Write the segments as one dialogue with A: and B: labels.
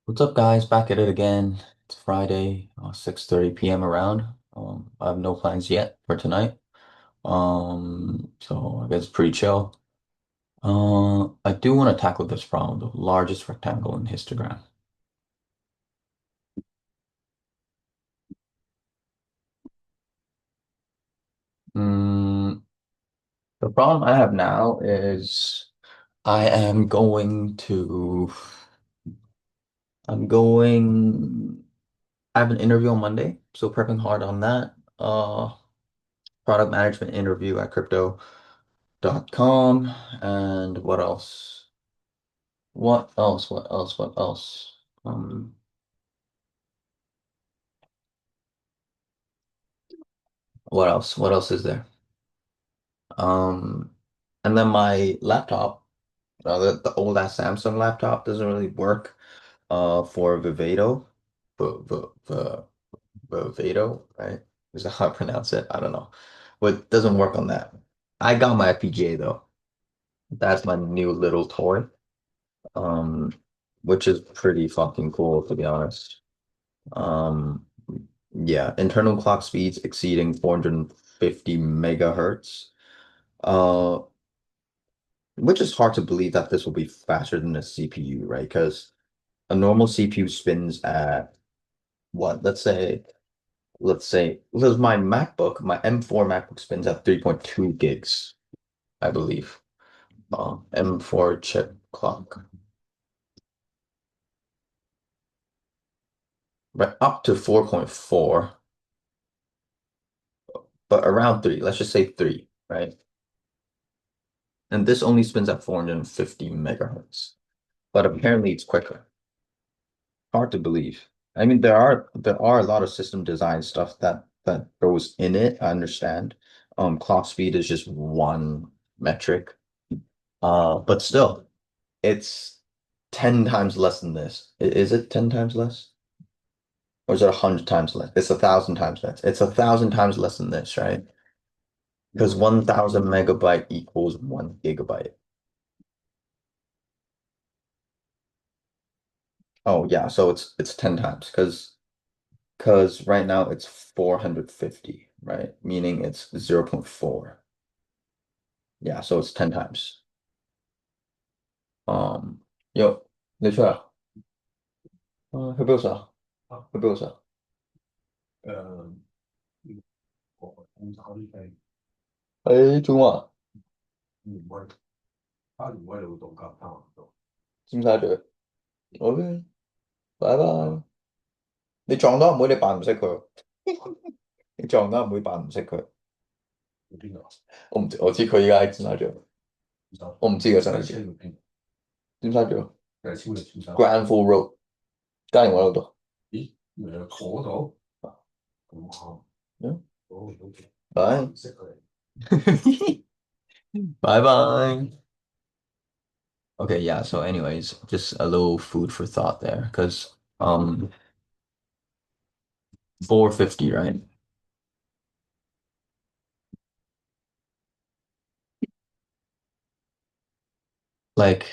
A: What's up, guys? Back at it again. It's Friday, 6:30 p.m. around. I have no plans yet for tonight. So I guess it's pretty chill. I do want to tackle this problem, the largest rectangle in histogram. Mm, the problem I have now is I am going to, I'm going, I have an interview on Monday, so prepping hard on that. Product management interview at crypto.com. And what else? What else? What else? What else? Um, what else? What else is there? Um, and then my laptop, the old ass Samsung laptop doesn't really work for Vivado. V Vivado, right? Is that how I pronounce it? I don't know. But it doesn't work on that. I got my FPGA though. That's my new little toy. Um, which is pretty fucking cool to be honest. Um, yeah, internal clock speeds exceeding 450 megahertz. Uh, which is hard to believe that this will be faster than a CPU, right? Because a normal CPU spins at what? Let's say my MacBook, my M4 MacBook spins at 3.2 gigs, I believe. M4 chip clock, right? Up to 4.4, but around three. Let's just say three, right? And this only spins at 450 megahertz. But apparently it's quicker. Hard to believe. I mean, there are a lot of system design stuff that goes in it. I understand. Clock speed is just one metric. But still, it's 10 times less than this. Is it 10 times less? Or is it 100 times less? It's 1,000 times less. It's 1,000 times less than this, right? Because 1,000 megabyte equals 1 gigabyte. Oh yeah, so it's 10 times because right now it's 450, right? Meaning it's zero point 0.4. Yeah, so it's 10 times. Um, 요, 내초야, 해보자. 해보자. 에이, 중아, xin sao được? Ok, bye bye. 你撞到唔會，你扮唔識佢。你撞到唔會扮唔識佢。我唔知佢真係住。我唔知佢真係住。尖沙咀。Grand Full Road，加連我嗰度。Bye. Bye bye. Okay, yeah, so anyways, just a little food for thought there, because 450, right? Like,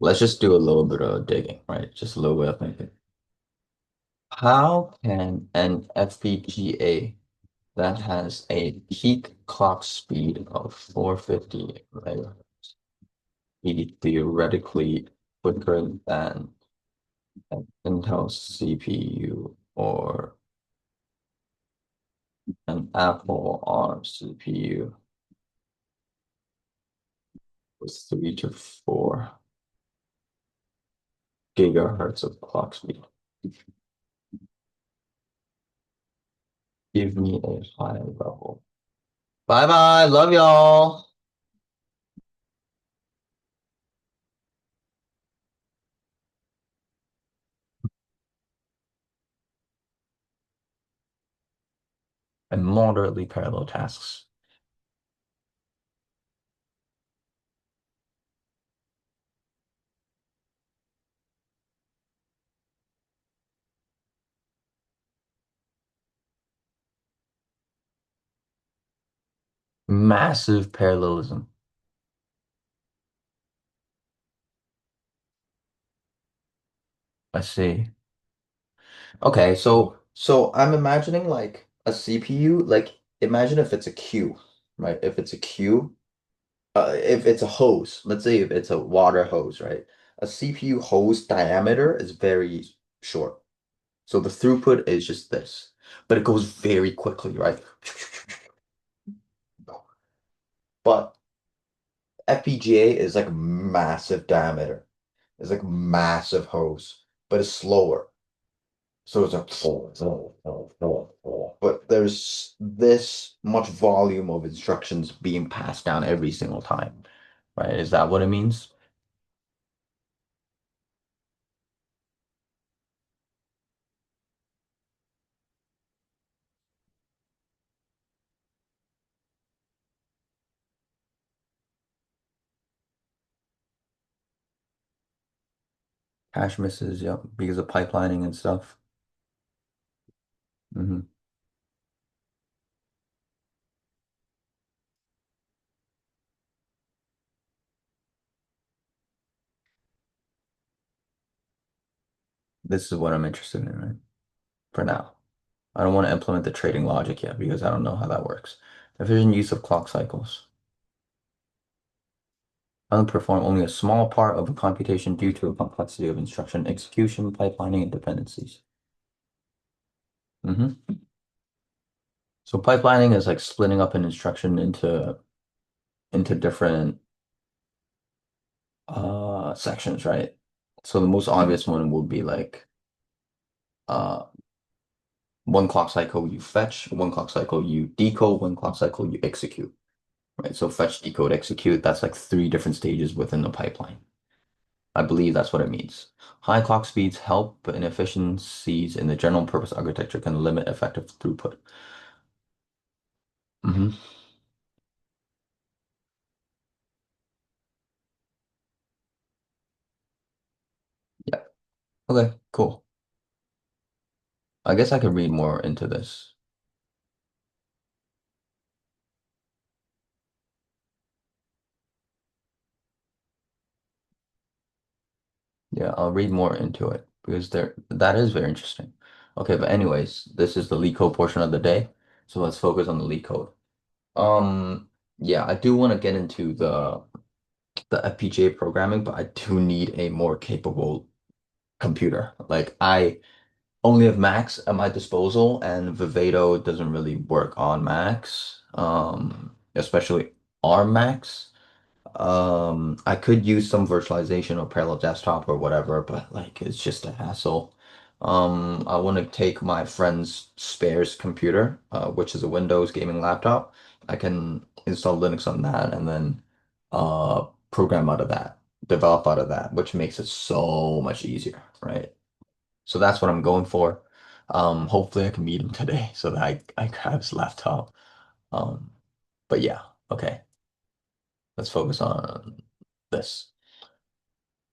A: let's just do a little bit of digging, right? Just a little bit of thinking. How can an FPGA that has a peak clock speed of 450 megahertz be theoretically quicker than an Intel CPU or an Apple ARM CPU with 3 to 4 gigahertz of clock speed? Give me a high level. Bye bye. Love y'all. And moderately parallel tasks. Massive parallelism. I see. Okay, so I'm imagining like a CPU, like imagine if it's a queue, right? If it's a queue, if it's a hose, let's say if it's a water hose, right? A CPU hose diameter is very short. So the throughput is just this, but it goes very quickly, right? But FPGA is like massive diameter. It's like massive hose, but it's slower. So it's like, but there's this much volume of instructions being passed down every single time, right? Is that what it means? Cache misses, yep, because of pipelining and stuff. Hmm. This is what I'm interested in, right? For now. I don't want to implement the trading logic yet because I don't know how that works. Efficient use of clock cycles. Perform only a small part of a computation due to a complexity of instruction execution, pipelining, and dependencies. Hmm. So pipelining is like splitting up an instruction into different sections, right? So the most obvious one would be like uh one clock cycle you fetch, one clock cycle you decode, one clock cycle you execute, right? So fetch, decode, execute, that's like three different stages within the pipeline. I believe that's what it means. High clock speeds help, but inefficiencies in the general purpose architecture can limit effective throughput. Hmm. Yeah. Okay, cool. I guess I could read more into this. Yeah, I'll read more into it because that is very interesting. Okay, but anyways, this is the leak code portion of the day. So let's focus on the leak code. Um, yeah, I do want to get into the FPGA programming, but I do need a more capable computer. Like I only have Macs at my disposal, and Vivado doesn't really work on Macs, especially ARM Macs. I could use some virtualization or parallel desktop or whatever, but like it's just a hassle. I want to take my friend's spares computer, which is a Windows gaming laptop. I can install Linux on that and then program out of that, develop out of that, which makes it so much easier, right? So that's what I'm going for. Hopefully I can meet him today so that I grab his laptop. Um, but yeah, okay, let's focus on this.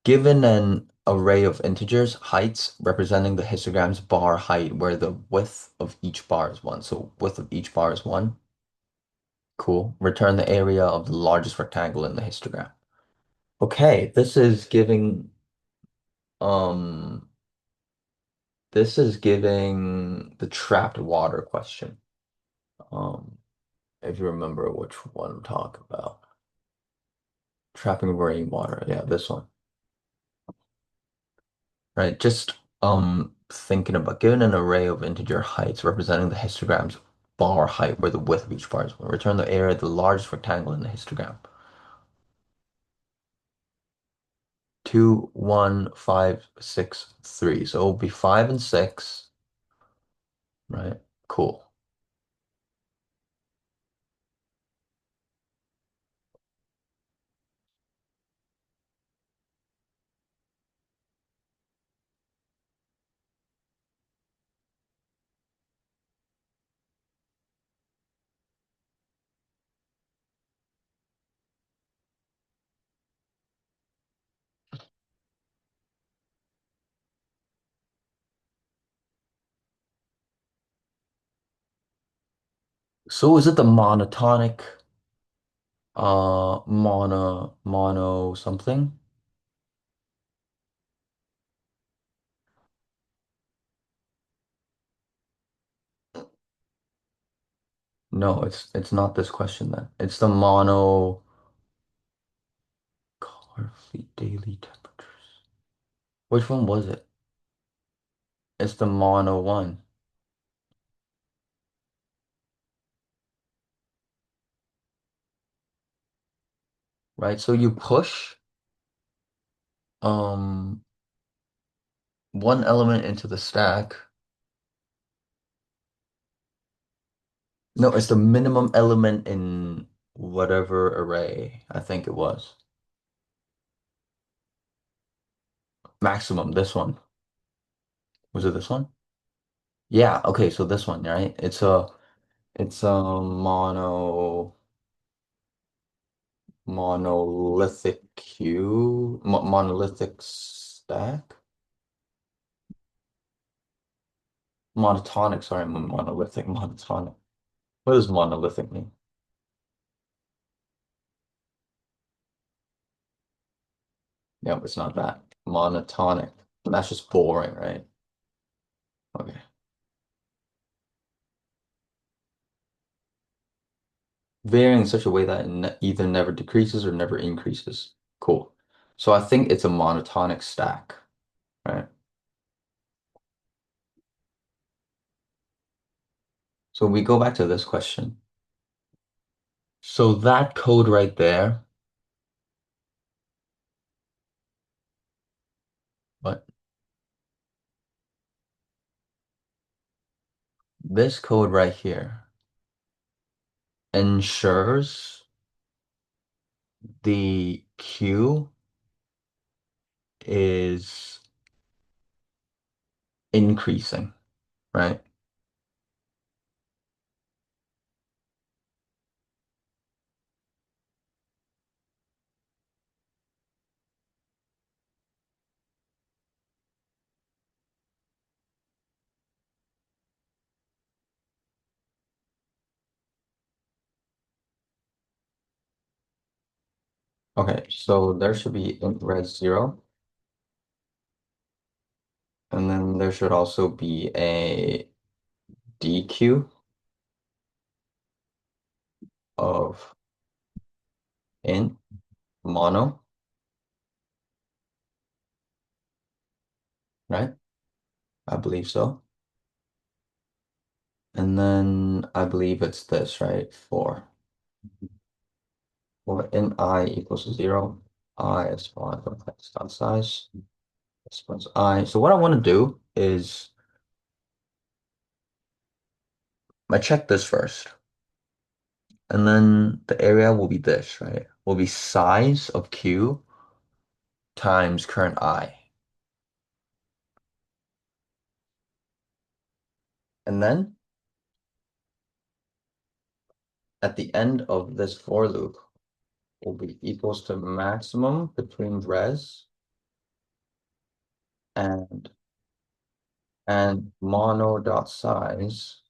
A: Given an array of integers, heights representing the histogram's bar height, where the width of each bar is one. So width of each bar is one. Cool. Return the area of the largest rectangle in the histogram. Okay, um this is giving the trapped water question. Um, if you remember which one I'm talking about. Trapping rainwater. Yeah, this one. Right, just thinking about given an array of integer heights representing the histogram's bar height where the width of each bar is one. Return the area of the largest rectangle in the histogram. 2, 1, 5, 6, 3. So it'll be 5 and 6, right? Cool. So is it the monotonic mono something? No, it's not this question then. It's the car fleet daily temperatures. Which one was it? It's the mono one, right? So you push um one element into the stack. No, it's the minimum element in whatever array I think it was. Maximum, this one. Was it this one? Yeah, okay, so this one, right? It's a monolithic queue, monolithic stack. Monotonic, sorry, monolithic, monotonic. What does monolithic mean? Yeah, it's not that. Monotonic. That's just boring, right? Okay. Varying in such a way that it either never decreases or never increases. Cool. So I think it's a monotonic stack, right? So we go back to this question. So that code right there, but this code right here ensures the queue is increasing, right? Okay, so there should be int res 0, and then there should also be a DQ of int mono, right? I believe so. And then I believe it's this, right? For int I equals to 0, I is defined by x dot size. This plus I. So what I want to do is I check this first. And then the area will be this, right? Will be size of Q times current I. And then at the end of this for loop will be equals to maximum between res and mono dot size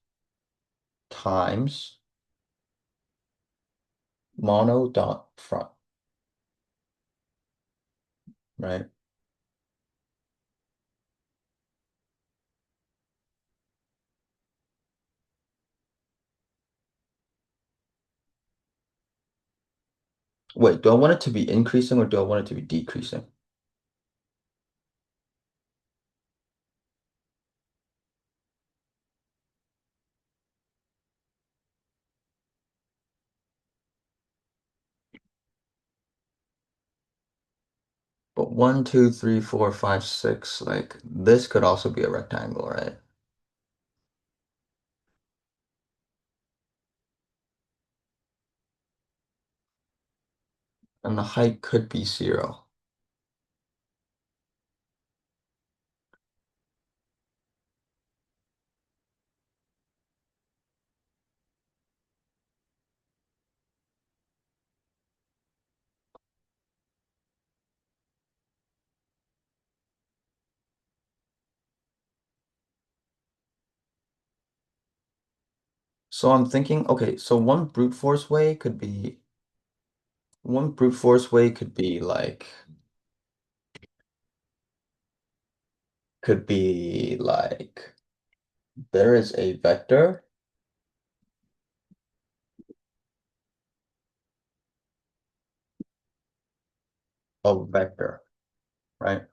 A: times mono dot front, right? Wait, do I want it to be increasing or do I want it to be decreasing? But one, two, three, four, five, six, like this could also be a rectangle, right? And the height could be 0. So I'm thinking, okay, so one brute force way could be like there is a vector a vector, right?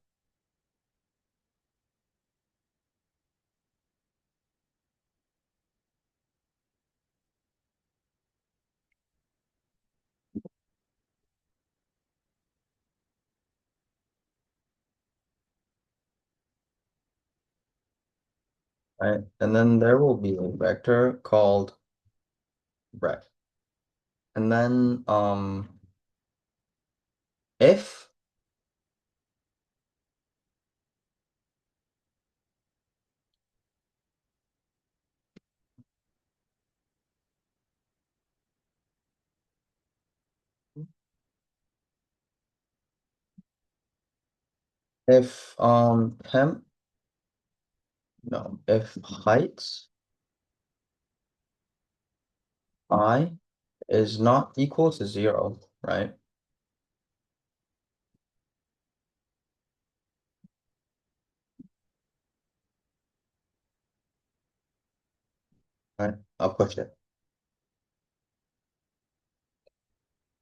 A: Right? And then there will be a vector called rect. And then if temp no, if height I is not equal to 0, right? Right? I'll push it.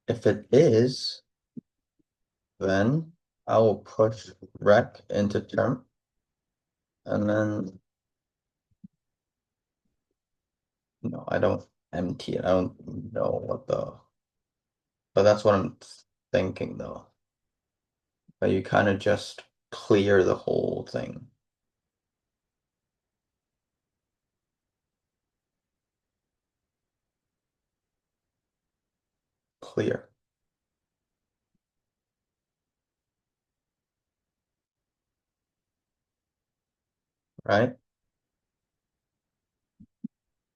A: If it is, then I will push rec into temp, and then no, I don't empty it. I don't know what but that's what I'm thinking though. But you kind of just clear the whole thing. Clear, right?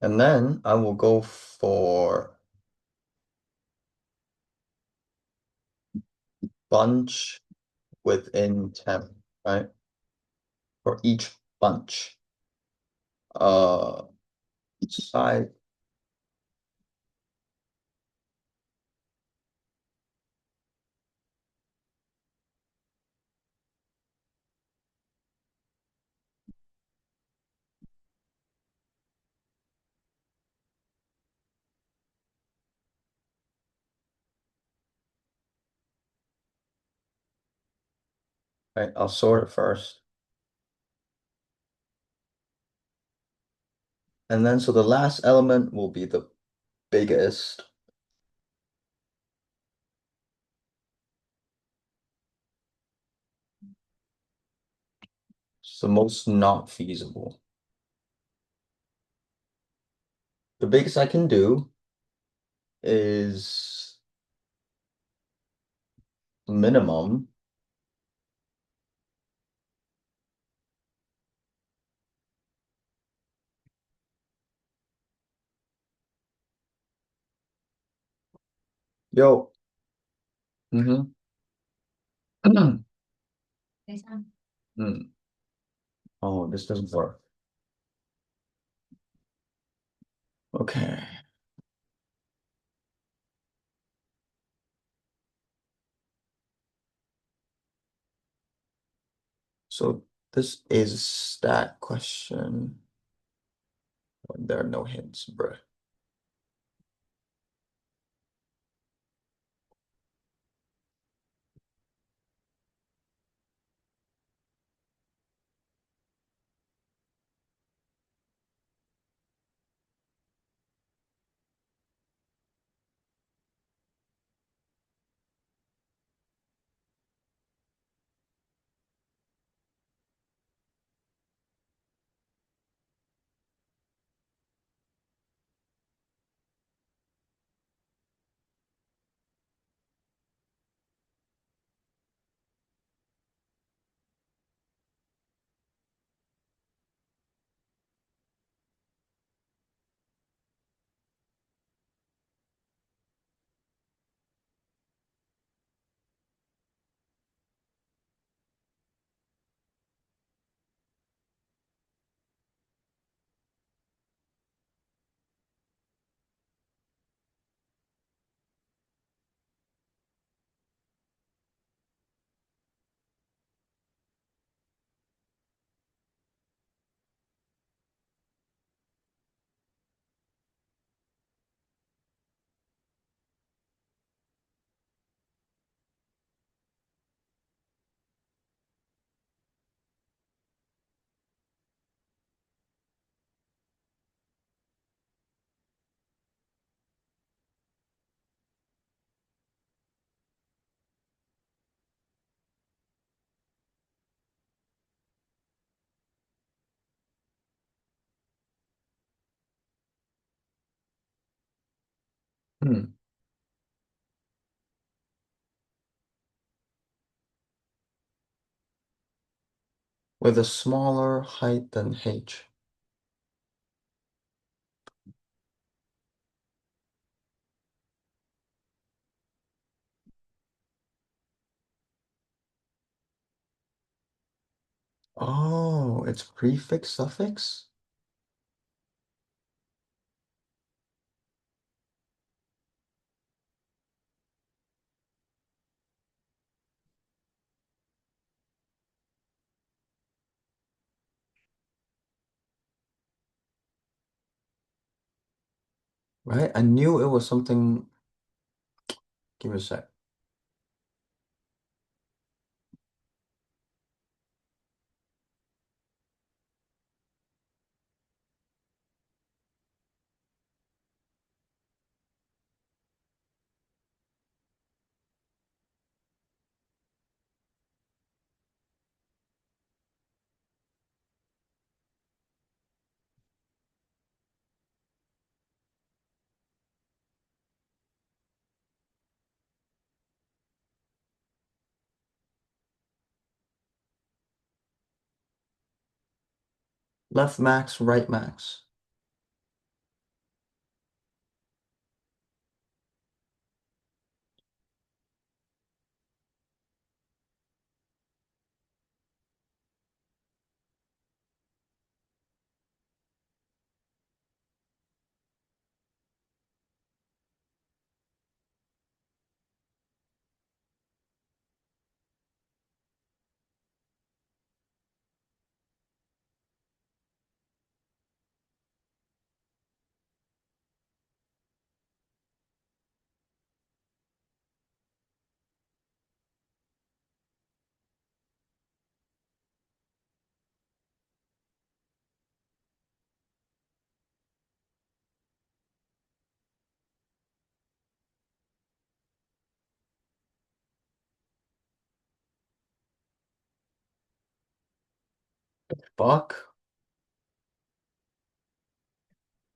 A: And then I will go for bunch within temp, right? For each bunch. Uh, Side, right? I'll sort it first. And then so the last element will be the biggest. It's the most not feasible. The biggest I can do is minimum. Yo. Mm-hmm. Mm. Oh, this doesn't work. Okay. So this is a stat question. There are no hints, bruh. Hmm. With a smaller height than h. Oh, it's prefix suffix? Right? I knew it was something. Give me a sec. Left max, right max. Fuck.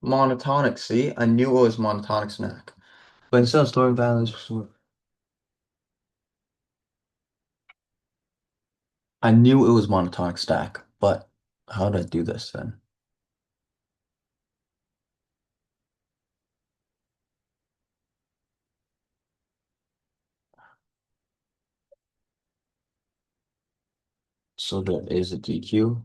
A: Monotonic, see? I knew it was monotonic snack. But instead of storing values, I knew it was monotonic stack, but how did I do this then? So there is a DQ,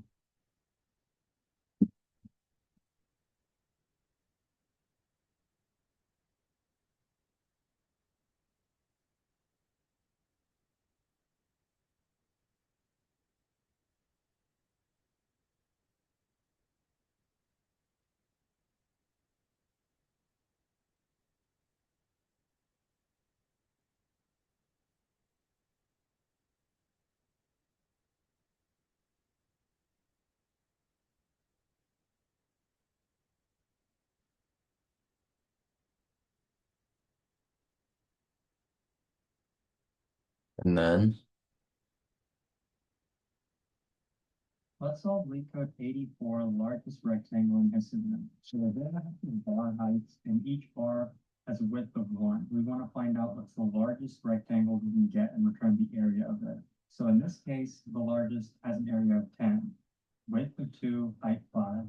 A: and then
B: Let's solve LeetCode code 84, largest rectangle in Histogram. So we're going to have some bar heights, and each bar has a width of 1. We want to find out what's the largest rectangle we can get and return the area of it. So in this case, the largest has an area of 10, width of 2, height 5.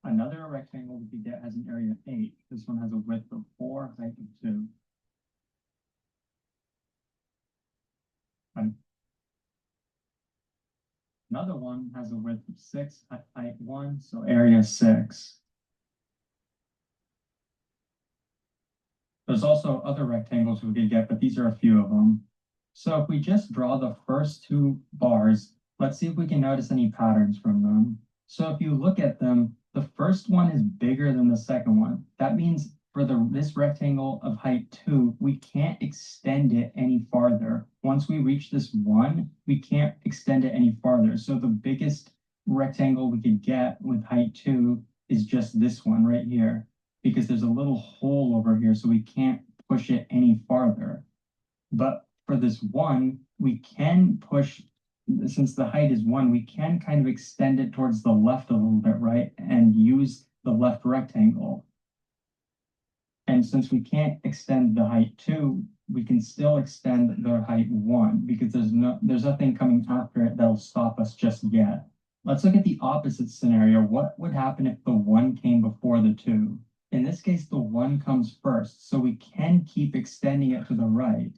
B: Another rectangle we could get has an area of 8. This one has a width of 4, height of 2. Another one has a width of 6, height 1, so area 6. There's also other rectangles we could get, but these are a few of them. So if we just draw the first two bars, let's see if we can notice any patterns from them. So if you look at them, the first one is bigger than the second one. That means for this rectangle of height 2, we can't extend it any farther. Once we reach this 1, we can't extend it any farther. So the biggest rectangle we could get with height 2 is just this one right here, because there's a little hole over here, so we can't push it any farther. But for this one, we can push since the height is 1, we can kind of extend it towards the left a little bit, right? And use the left rectangle. And since we can't extend the height 2, we can still extend the height 1 because there's nothing coming after it that'll stop us just yet. Let's look at the opposite scenario. What would happen if the 1 came before the 2? In this case, the 1 comes first, so we can keep extending it to the right.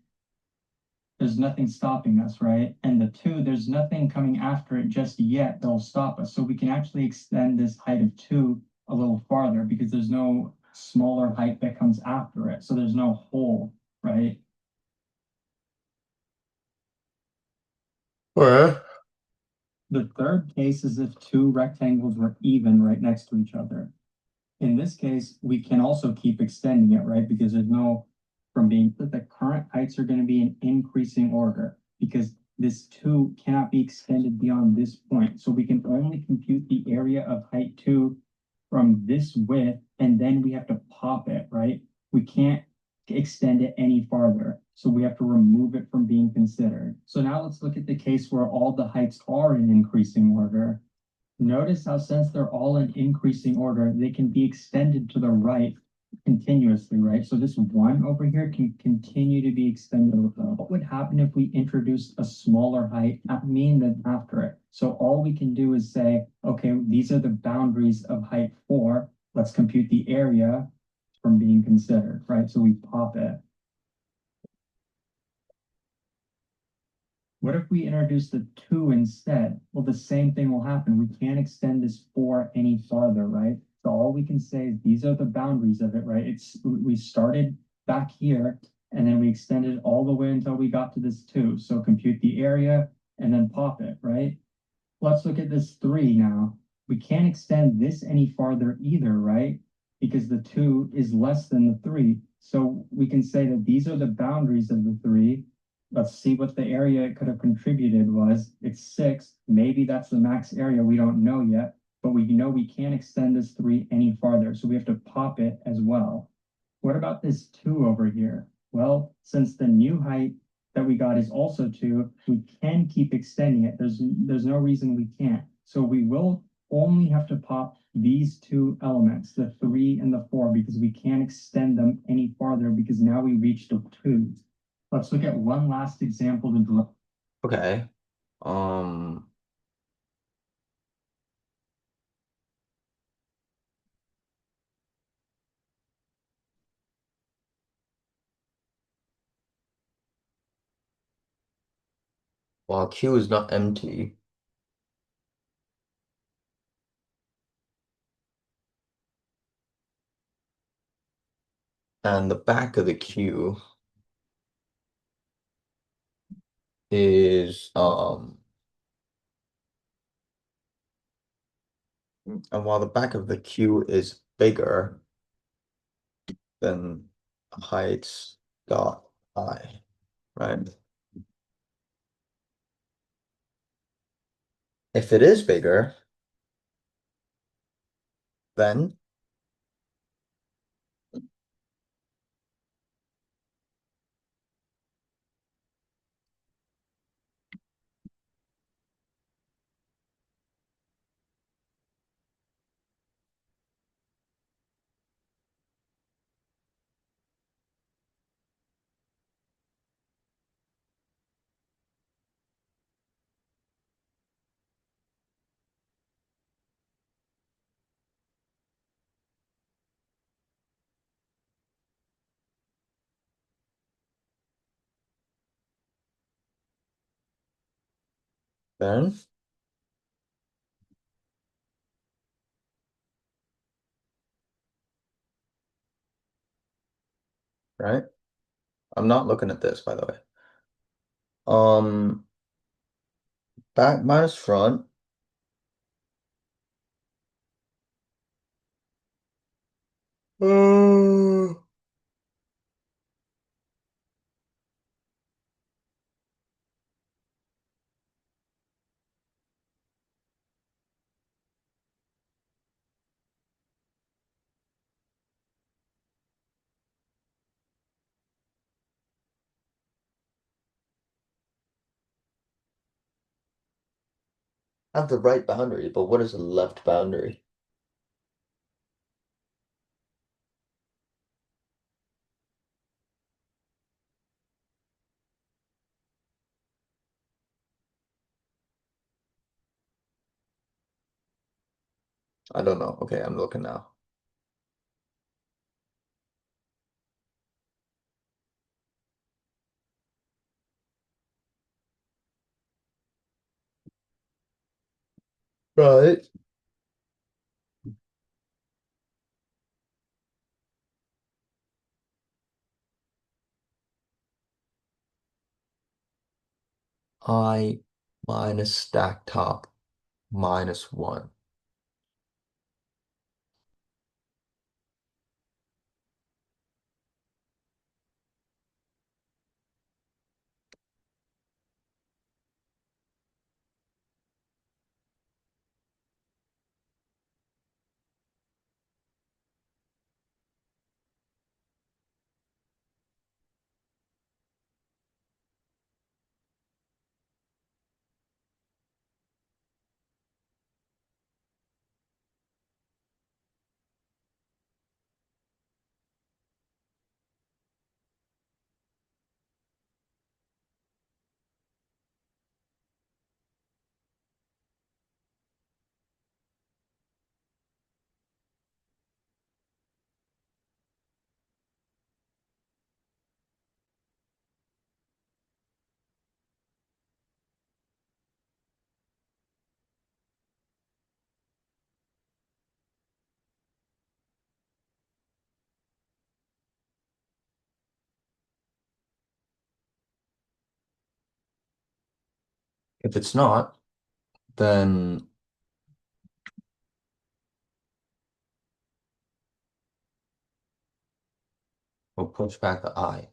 B: There's nothing stopping us, right? And the 2, there's nothing coming after it just yet that'll stop us. So we can actually extend this height of 2 a little farther because there's no smaller height that comes after it. So there's no hole, right?
A: Well,
B: The third case is if two rectangles were even right next to each other. In this case, we can also keep extending it, right? Because there's no, from being, the current heights are going to be in increasing order because this 2 cannot be extended beyond this point. So we can only compute the area of height 2 from this width, and then we have to pop it, right? We can't extend it any farther. So we have to remove it from being considered. So now let's look at the case where all the heights are in increasing order. Notice how since they're all in increasing order, they can be extended to the right continuously, right? So this 1 over here can continue to be extended. What would happen if we introduced a smaller height at mean than after it? So all we can do is say, okay, these are the boundaries of height 4. Let's compute the area from being considered, right? So we pop it. What if we introduce the 2 instead? Well, the same thing will happen. We can't extend this 4 any farther, right? So all we can say is these are the boundaries of it, right? We started back here and then we extended all the way until we got to this 2. So compute the area and then pop it, right? Let's look at this 3 now. We can't extend this any farther either, right? Because the 2 is less than the 3. So we can say that these are the boundaries of the 3. Let's see what the area it could have contributed was. It's 6. Maybe that's the max area. We don't know yet, but we know we can't extend this 3 any farther. So we have to pop it as well. What about this 2 over here? Well, since the new height that we got is also 2, we can keep extending it. There's no reason we can't. So we will only have to pop these 2 elements, the 3 and the 4, because we can't extend them any farther because now we reached the 2. Let's look at one last example to draw.
A: okay. Um, while Q is not empty, and the back of the Q is and while the back of the Q is bigger than heights dot I, right? If it is bigger, then then right? I'm not looking at this, by the way. Um, back minus front. Uh, I have the right boundary, but what is the left boundary? I don't know. Okay, I'm looking now. Right. I minus stack top minus one. If it's not, then we'll push back the I,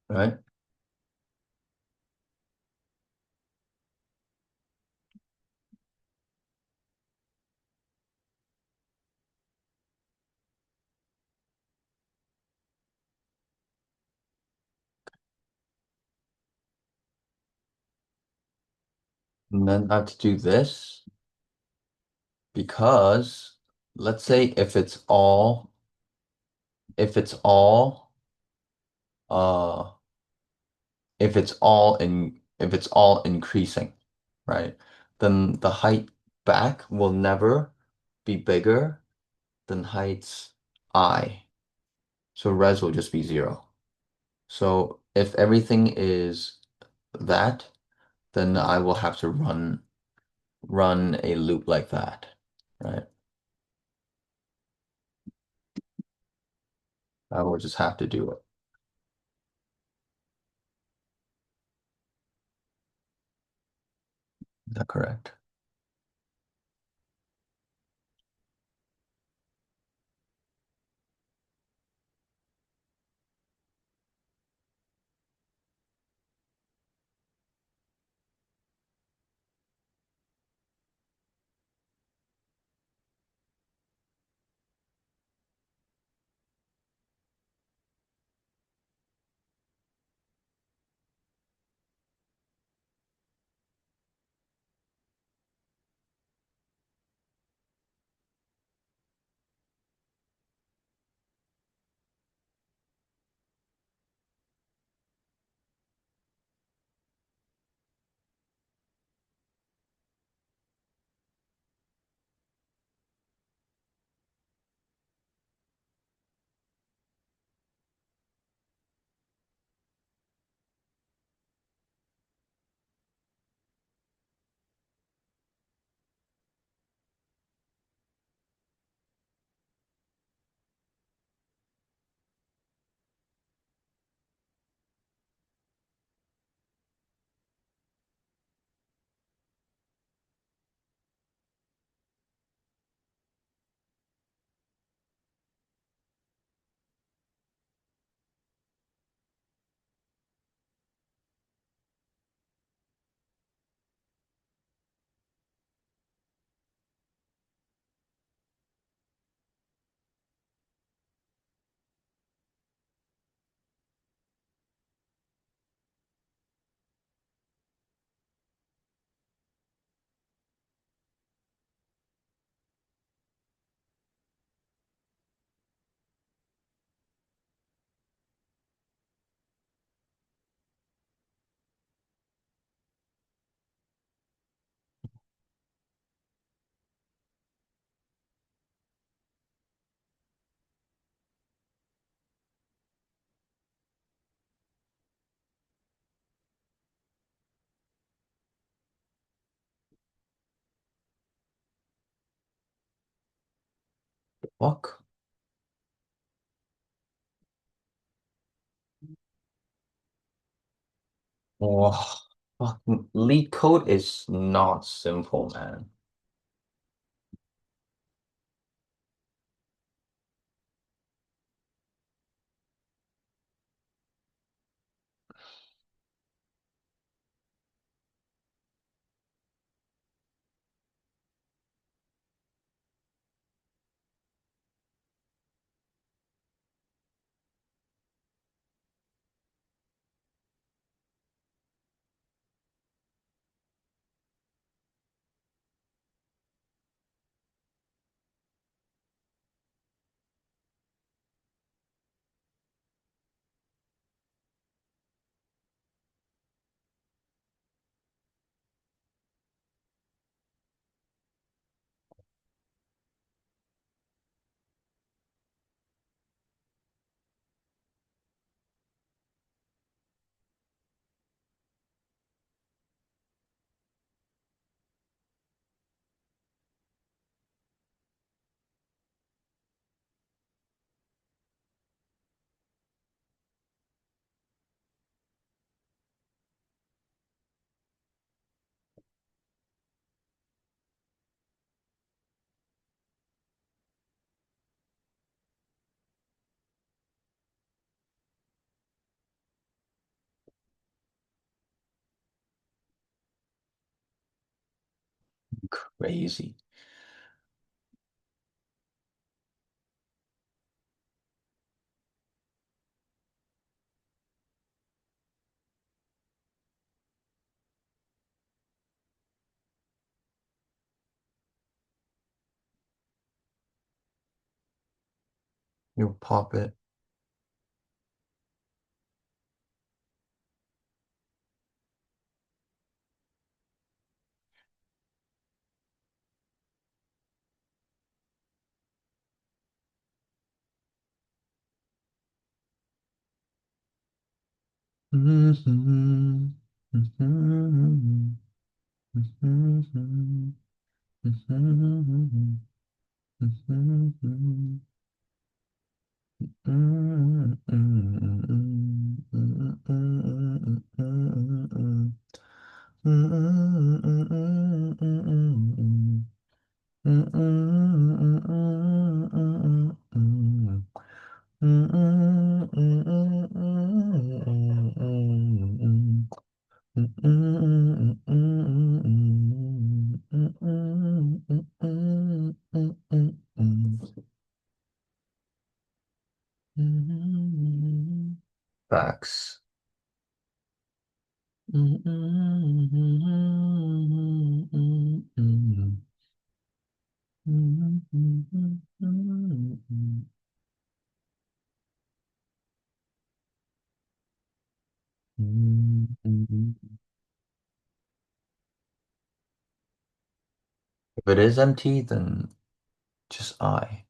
A: right? And then I have to do this because let's say if it's all uh if it's all increasing, right? Then the height back will never be bigger than heights I. So res will just be zero. So if everything is that, then I will have to run a loop like that, right? I will just have to do it. Is that correct? Fuck. Oh, fucking lead code is not simple, man. Crazy. You pop it. Mhm. Mhm. Mhm. Mhm. Mhm. Facts. If it is empty, then just I.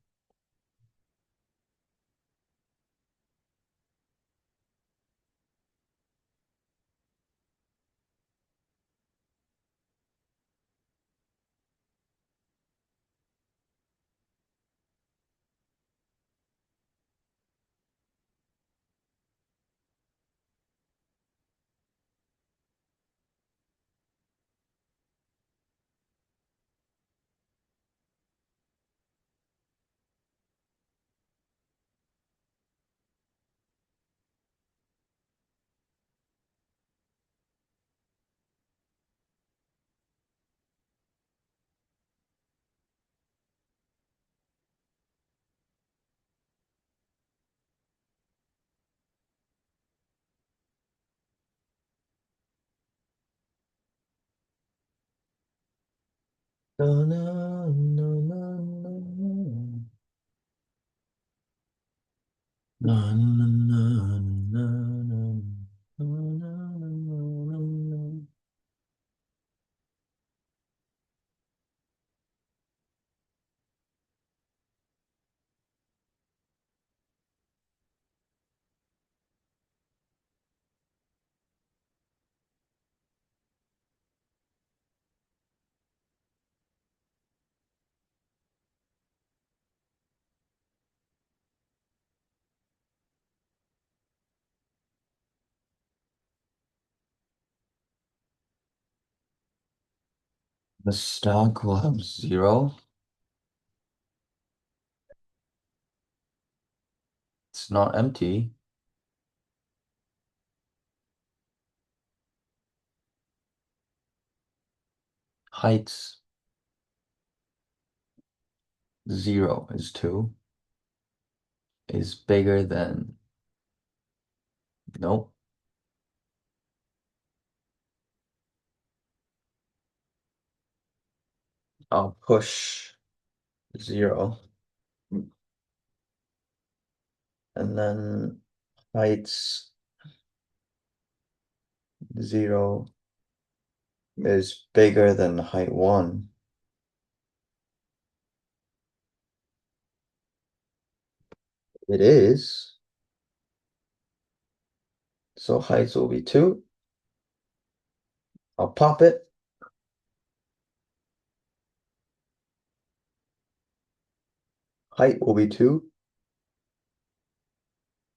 A: No, no, no, no, no. No, no, no, no, no, no, no, no, no. The stack will have 0. It's not empty. Heights 0 is 2. Is bigger than, nope. I'll push 0. And then heights 0 is bigger than height 1. It is. So heights will be 2. I'll pop it. Height will be 2.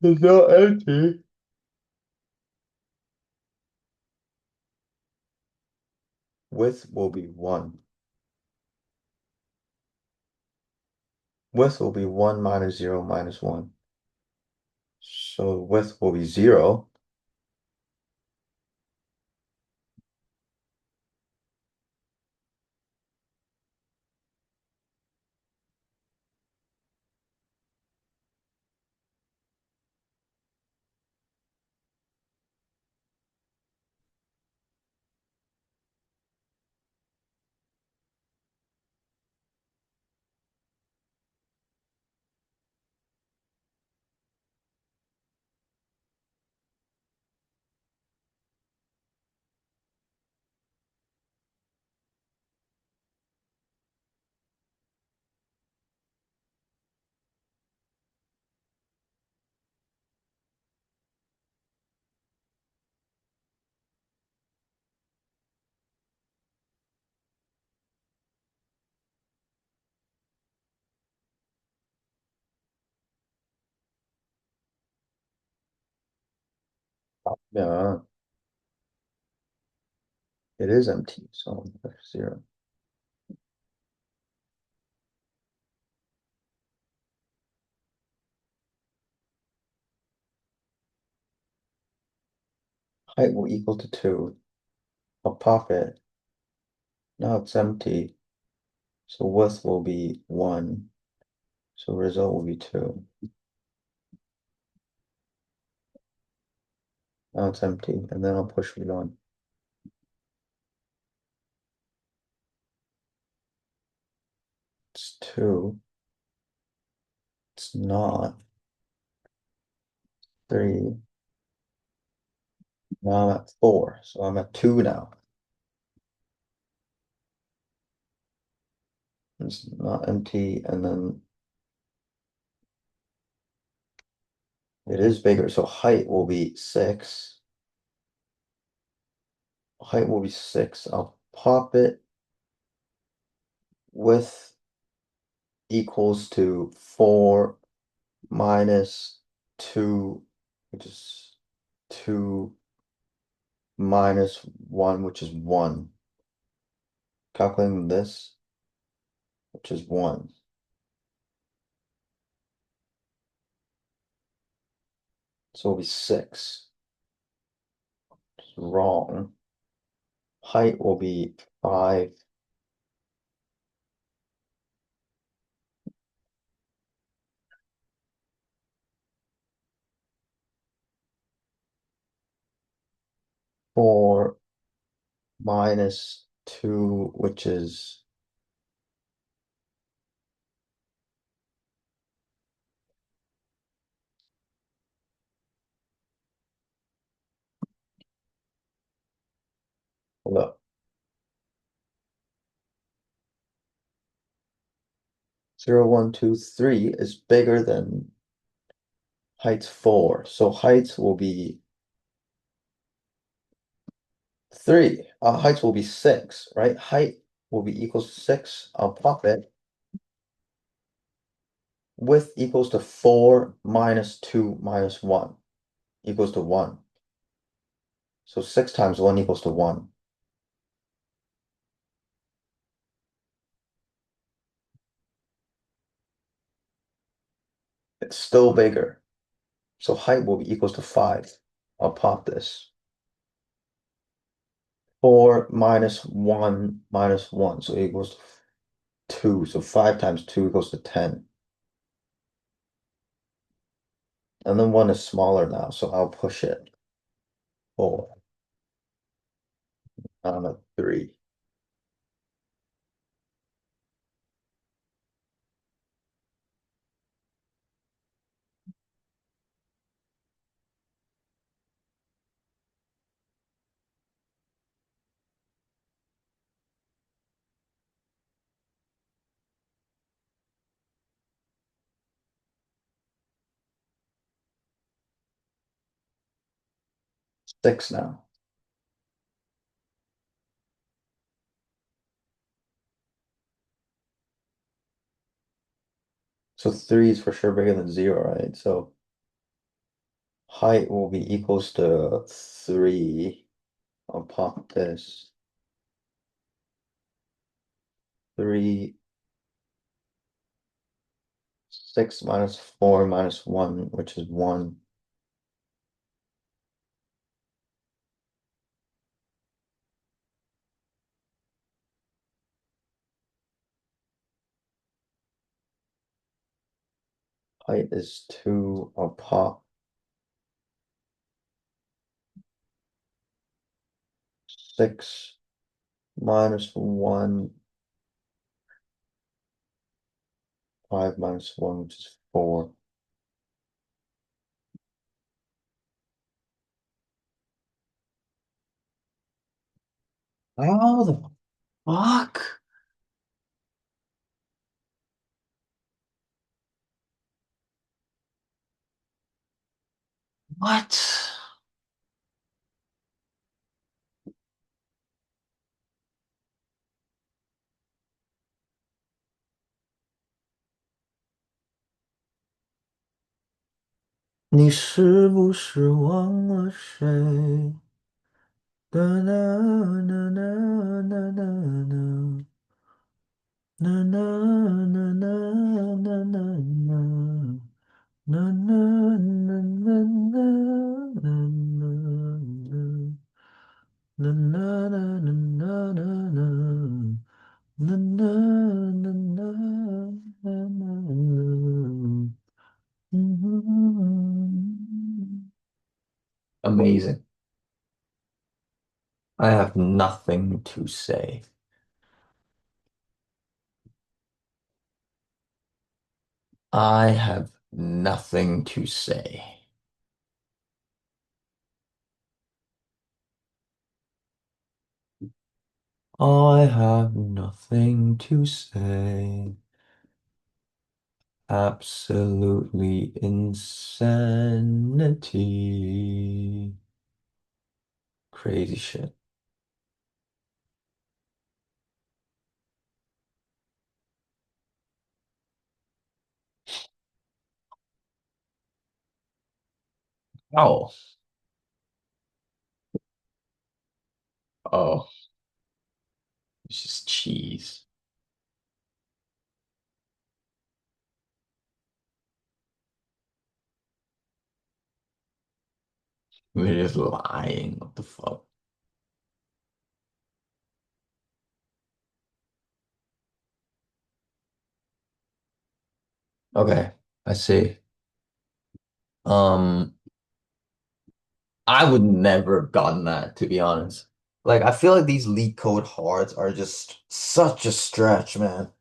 A: It's not empty. Width will be 1. Width will be 1 minus 0 minus 1. So width will be 0. Yeah, it is empty. So there's 0. Height will equal to 2. I'll pop it. Now it's empty. So width will be 1. So result will be 2. Now it's empty. And then I'll push it on. It's 2. It's not. 3. Now I'm at 4. So I'm at 2 now. It's not empty. And then it is bigger. So height will be 6. Height will be 6. I'll pop it. Width equals to 4 minus 2, which is 2 minus 1, which is 1. Calculating this, which is 1. So it'll be 6. It's wrong. Height will be 5. 4 minus 2, which is look, 0, 1, 2, 3 is bigger than height's 4. So heights will be 3. Heights will be 6, right? Height will be equals to 6. I'll pop it. Width equals to 4 minus 2 minus 1 equals to 1. So 6 times 1 equals to 1. It's still bigger. So height will be equals to 5. I'll pop this. 4 minus 1 minus 1. So equals to 2. So 5 times 2 equals to 10. And then 1 is smaller now, so I'll push it. 4 on a 3. 6 now. So 3 is for sure bigger than 0, right? So height will be equals to 3. I'll pop this. 3, 6 minus 4 minus 1, which is 1. Height is 2. I'll pop 6 minus 1, 5 minus 1, which is 4. How the fuck? What? 你是不是忘了谁？哒啦啦啦啦啦啦，啦啦啦啦啦啦啦，啦啦啦啦啦啦啦。啦啦啦啦啦啦啦，啦啦啦啦啦啦。Amazing. I have nothing to say. I have nothing to say. I have nothing to say. Absolutely insanity. Crazy shit. Oh, oh, it's just cheese. We're just lying. What the fuck? Okay, I see. Um, I would never have gotten that, to be honest. Like, I feel like these leak code hearts are just such a stretch, man.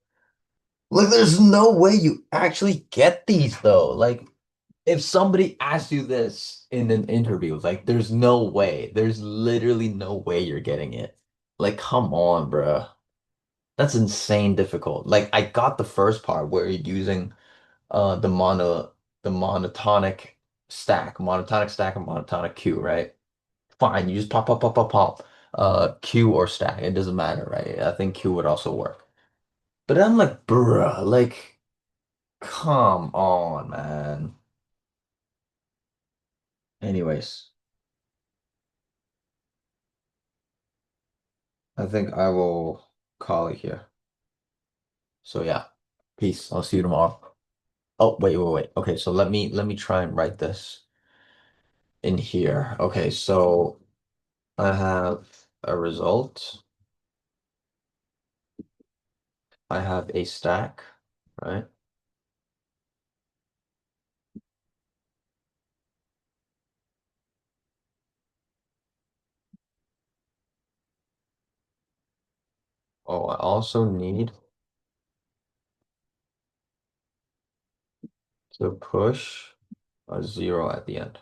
A: Like, there's no way you actually get these, though. Like, if somebody asked you this in an interview, like, there's no way. There's literally no way you're getting it. Like, come on, bruh. That's insane difficult. Like, I got the first part where you're using the monotonic stack and monotonic queue, right? Fine, you just pop, pop, pop, pop, pop. Queue or stack, it doesn't matter, right? I think queue would also work. But I'm like, bruh, like, come on, man. Anyways, I think I will call it here. So yeah, peace. I'll see you tomorrow. Oh, wait. Okay, so let me try and write this in here. Okay, so I have a result. I have a stack, right? Oh, I also need to push a zero at the end.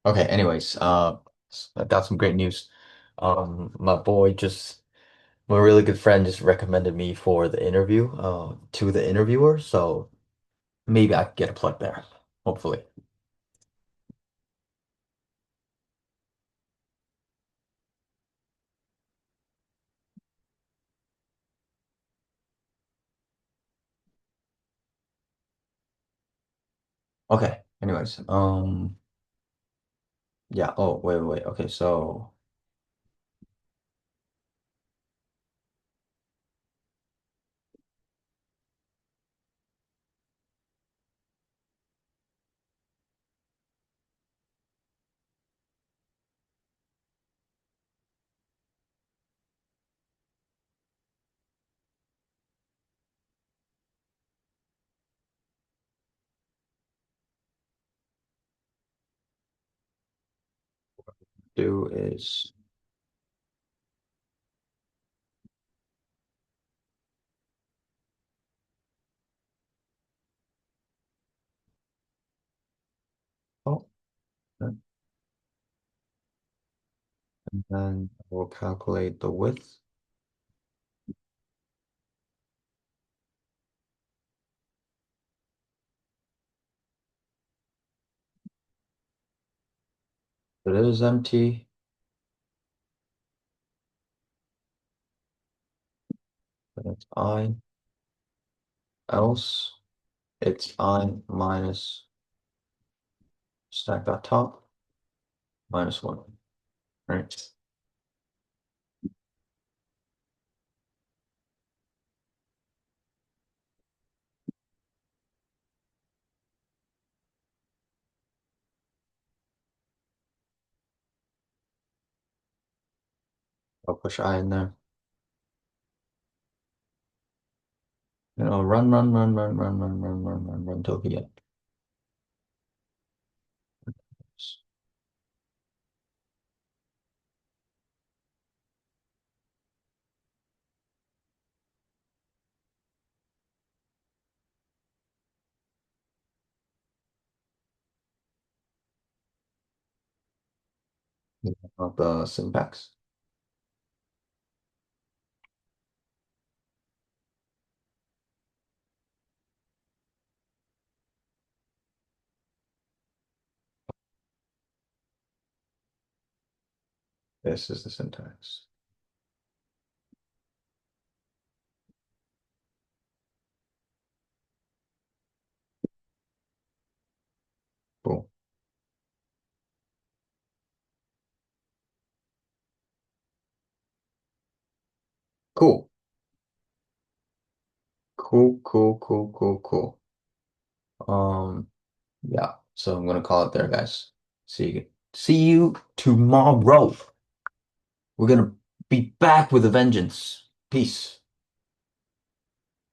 A: Okay, anyways, I got some great news. My boy just my really good friend just recommended me for the interview, to the interviewer, so maybe I could get a plug there, hopefully. Okay, anyways, yeah, oh, wait. Okay, so do is, oh, and then we'll calculate the width. It is empty, then it's I, else it's I minus stack dot top minus one, right? I'll push I in there. Run till the end. Of the syntax. This is the syntax. Cool. Cool. Cool. Yeah. So I'm gonna call it there, guys. See you tomorrow. We're gonna be back with a vengeance. Peace.